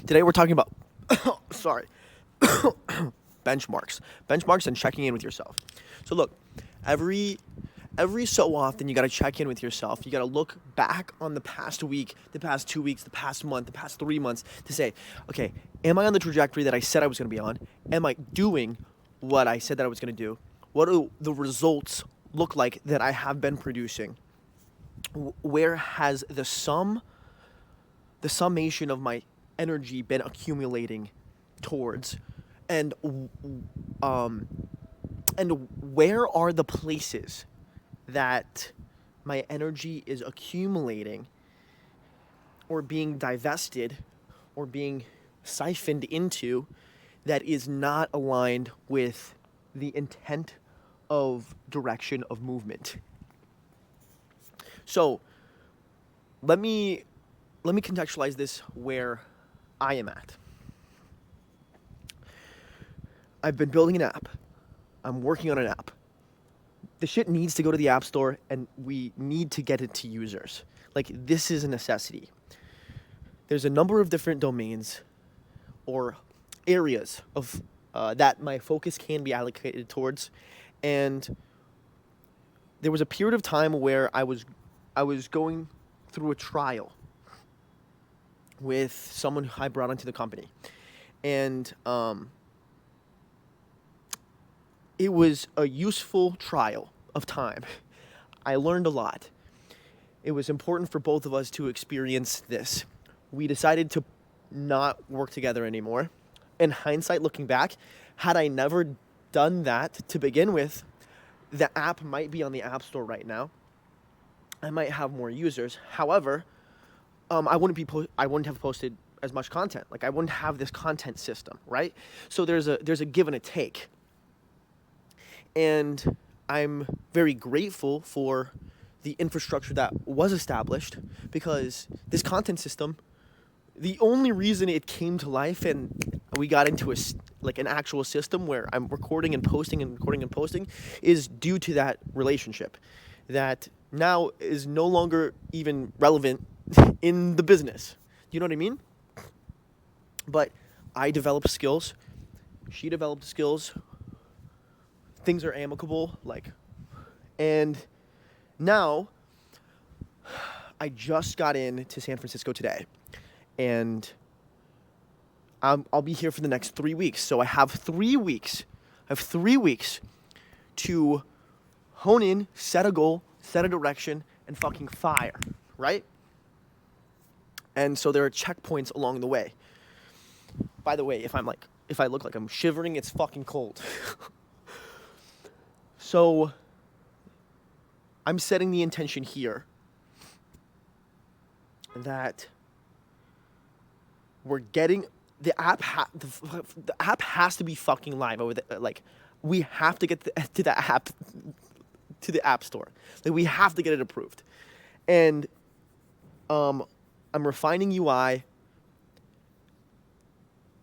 Today we're talking about, sorry, benchmarks and checking in with yourself. So look, every so often you got to check in with yourself. You got to look back on the past week, the past 2 weeks, the past month, the past 3 months to say, okay, am I on the trajectory that I said I was going to be on? Am I doing what I said that I was going to do? What do the results look like that I have been producing? Where has the summation of my energy been accumulating towards? And where are the places that my energy is accumulating or being divested or being siphoned into that is not aligned with the intent of direction of movement? So let me contextualize this where I am at. I've been building an app. I'm working on an app. The shit needs to go to the App Store, and we need to get it to users. Like, this is a necessity. There's a number of different domains or areas of that my focus can be allocated towards, and there was a period of time where I was going through a trial with someone who I brought into the company, and it was a useful trial of time. I learned a lot. It was important for both of us to experience this. We decided to not work together anymore. In hindsight, looking back, had I never done that to begin with, the app might be on the App Store right now. I might have more users. However, I wouldn't have posted as much content. Like, I wouldn't have this content system, right? So there's a give and a take. And I'm very grateful for the infrastructure that was established, because this content system, the only reason it came to life and we got into an actual system where I'm recording and posting and recording and posting is due to that relationship that now is no longer even relevant in the business. You know what I mean? But I developed skills. She developed skills. Things are amicable, and now I just got into San Francisco today, and I'll be here for the next 3 weeks. So I have 3 weeks. To hone in, set a goal, set a direction, and fucking fire, right? And so there are checkpoints along the way. By the way, if I look like I'm shivering, it's fucking cold. So I'm setting the intention here that we're getting the app. The app has to be fucking live over there. Like, we have to get to the App Store. Like, we have to get it approved. And I'm refining UI,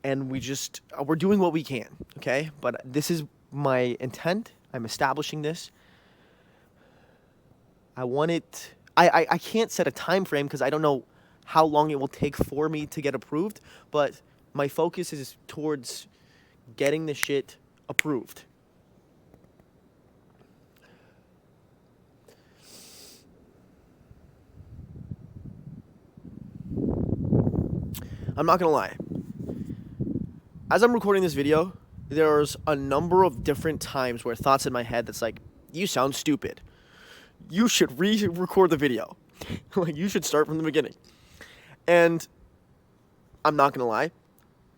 and we're doing what we can. Okay, but this is my intent. I'm establishing this. I want it. I can't set a time frame because I don't know how long it will take for me to get approved, but my focus is towards getting the shit approved. I'm not gonna lie. As I'm recording this video, there's a number of different times where thoughts in my head that's like, you sound stupid. You should re-record the video. Like, you should start from the beginning. And I'm not gonna lie,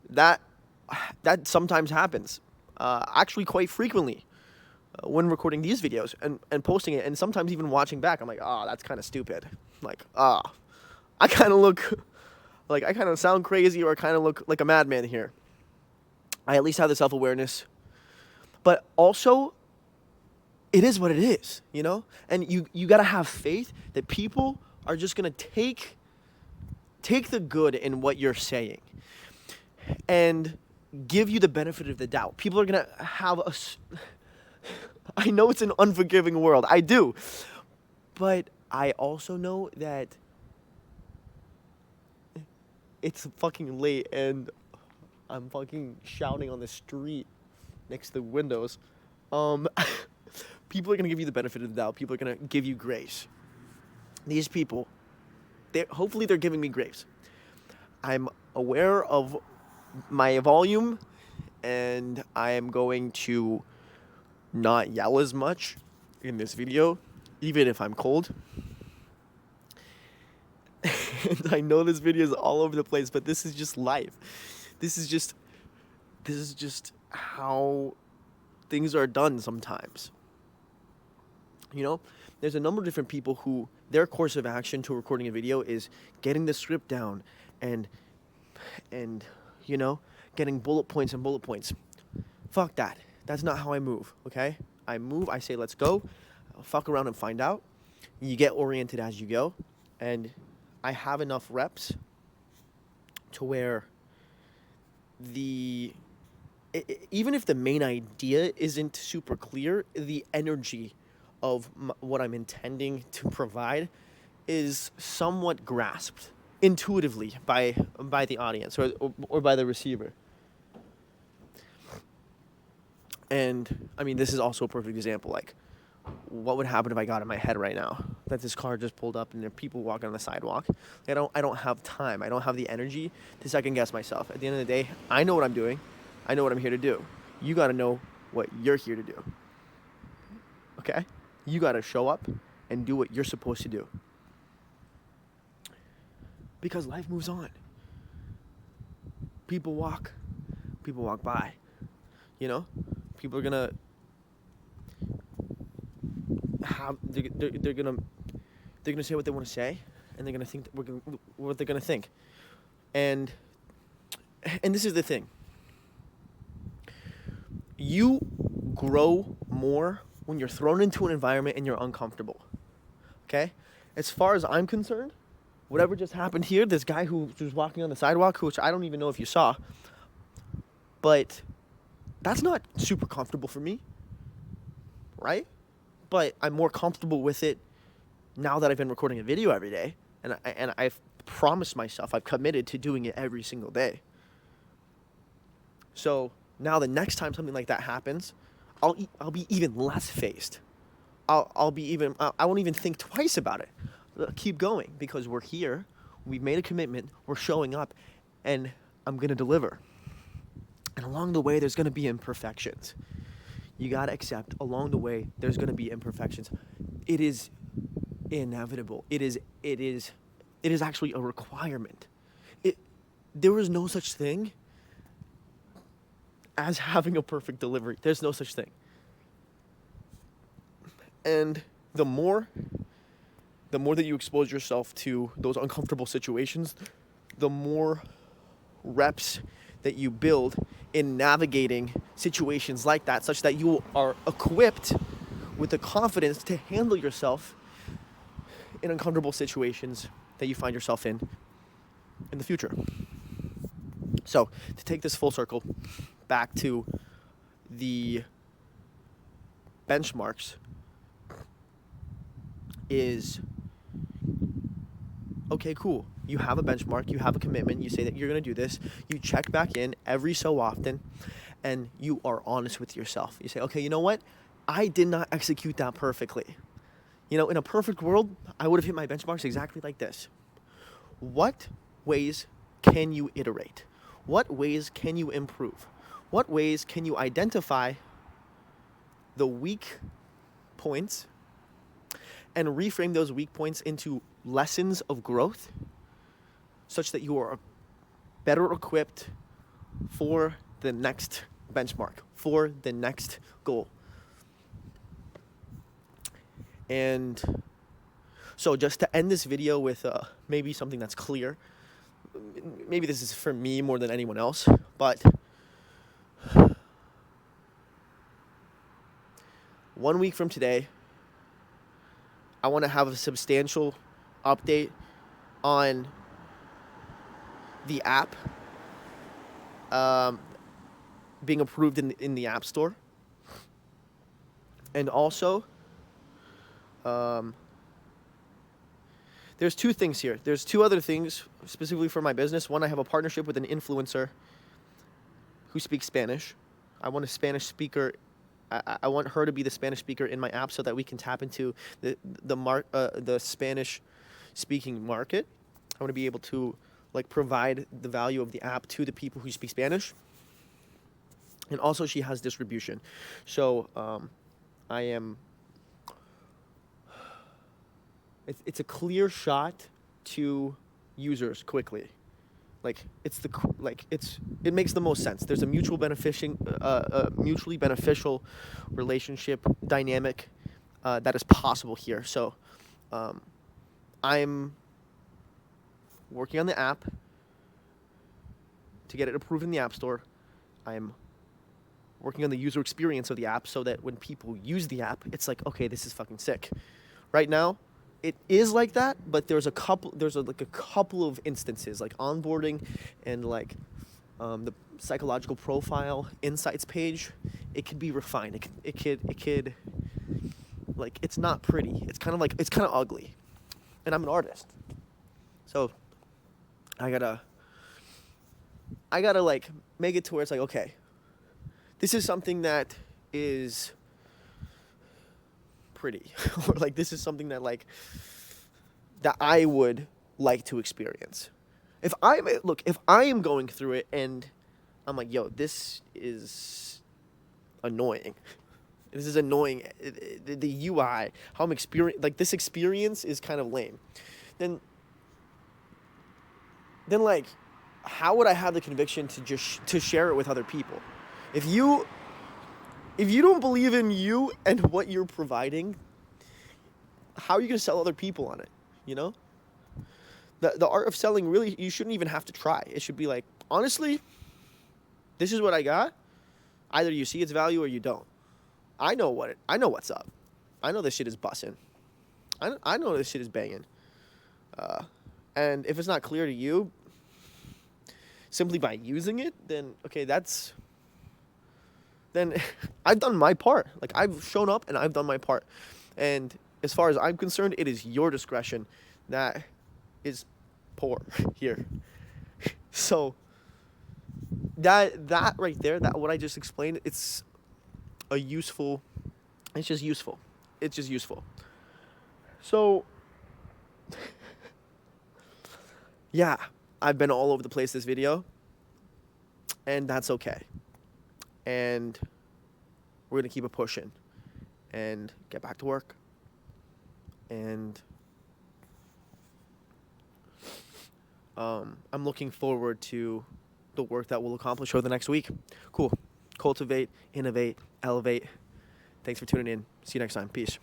that sometimes happens. Actually, quite frequently when recording these videos and posting it, and sometimes even watching back, I'm like, that's kind of stupid. Like, I kind of look like I kind of sound crazy, or I kind of look like a madman here. I at least have the self-awareness. But also, it is what it is, you know? And you got to have faith that people are just going to take the good in what you're saying and give you the benefit of the doubt. People are going to have I know it's an unforgiving world. I do. But I also know that it's fucking late and I'm fucking shouting on the street next to the windows. Um, People are gonna give you the benefit of the doubt. People are gonna give you grace. These people, hopefully they're giving me grace. I'm aware of my volume, and I am going to not yell as much in this video, even if I'm cold. And I know this video is all over the place, but this is just life. This is just how things are done sometimes. You know, there's a number of different people who their course of action to recording a video is getting the script down and you know, getting bullet points and bullet points. Fuck that. That's not how I move, okay? I say let's go. I'll fuck around and find out. You get oriented as you go, and I have enough reps to where even if the main idea isn't super clear, the energy of what I'm intending to provide is somewhat grasped intuitively by the audience or by the receiver. And I mean, this is also a perfect example. Like, what would happen if I got in my head right now that this car just pulled up and there are people walking on the sidewalk? I don't have time. I don't have the energy to second guess myself. At the end of the day, I know what I'm doing. I know what I'm here to do. You got to know what you're here to do. Okay? You got to show up and do what you're supposed to do. Because life moves on. People walk by. You know? People are going to they're gonna say what they want to say, and they're gonna think what they're gonna think, and this is the thing. You grow more when you're thrown into an environment and you're uncomfortable. Okay, as far as I'm concerned, whatever just happened here, this guy who was walking on the sidewalk, which I don't even know if you saw, but that's not super comfortable for me, right? But I'm more comfortable with it now that I've been recording a video every day, and I've promised myself, I've committed to doing it every single day. So now the next time something like that happens, I'll be even less phased. I won't even think twice about it. I'll keep going because we're here, we've made a commitment, we're showing up, and I'm gonna deliver. And along the way, there's gonna be imperfections. You gotta accept along the way there's gonna be imperfections. It is inevitable. It is actually a requirement. There is no such thing as having a perfect delivery. There's no such thing. And the more that you expose yourself to those uncomfortable situations, the more reps that you build in navigating situations like that, such that you are equipped with the confidence to handle yourself in uncomfortable situations that you find yourself in the future. So, to take this full circle back to the benchmarks is, okay, cool. You have a benchmark, you have a commitment, you say that you're going to do this, you check back in every so often, and you are honest with yourself. You say, okay, you know what? I did not execute that perfectly. You know, in a perfect world, I would have hit my benchmarks exactly like this. What ways can you iterate? What ways can you improve? What ways can you identify the weak points and reframe those weak points into lessons of growth such that you are better equipped for the next benchmark, for the next goal? And so just to end this video with maybe something that's clear, maybe this is for me more than anyone else, but 1 week from today, I want to have a substantial update on the app being approved in the App Store, and also there's two things here. There's two other things specifically for my business. One, I have a partnership with an influencer who speaks Spanish. I want a Spanish speaker. I want her to be the Spanish speaker in my app so that we can tap into the Spanish speaking market. I want to be able to like provide the value of the app to the people who speak Spanish. And also she has distribution. So I am it's a clear shot to users quickly. Like it makes the most sense. There's a mutually beneficial relationship dynamic that is possible here. So I'm working on the app to get it approved in the App Store. I'm working on the user experience of the app so that when people use the app, it's like, okay, this is fucking sick. Right now, it is like that, but there's a couple of instances like onboarding and like the psychological profile insights page. It could be refined. It could like, it's not pretty. It's kind of ugly. And I'm an artist. So I gotta like make it to where it's like, okay, this is something that is pretty, or like this is something that like that I would like to experience. If I am going through it and I'm like, yo, this is annoying. This is annoying. The UI, how I'm experiencing, like this experience is kind of lame. Then like, how would I have the conviction to share it with other people? If you don't believe in you and what you're providing, how are you going to sell other people on it? You know? The art of selling, really, you shouldn't even have to try. It should be like, honestly, this is what I got. Either you see its value or you don't. I know what's up. I know this shit is bussin'. I know this shit is banging. And if it's not clear to you, simply by using it, then okay, then I've done my part. Like, I've shown up and I've done my part. And as far as I'm concerned, it is your discretion that is poor here. So that right there, that what I just explained, it's just useful. So yeah, I've been all over the place this video, and that's okay. And we're going to keep it pushing and get back to work. And I'm looking forward to the work that we'll accomplish over the next week. Cool. Cultivate, innovate, elevate. Thanks for tuning in. See you next time. Peace.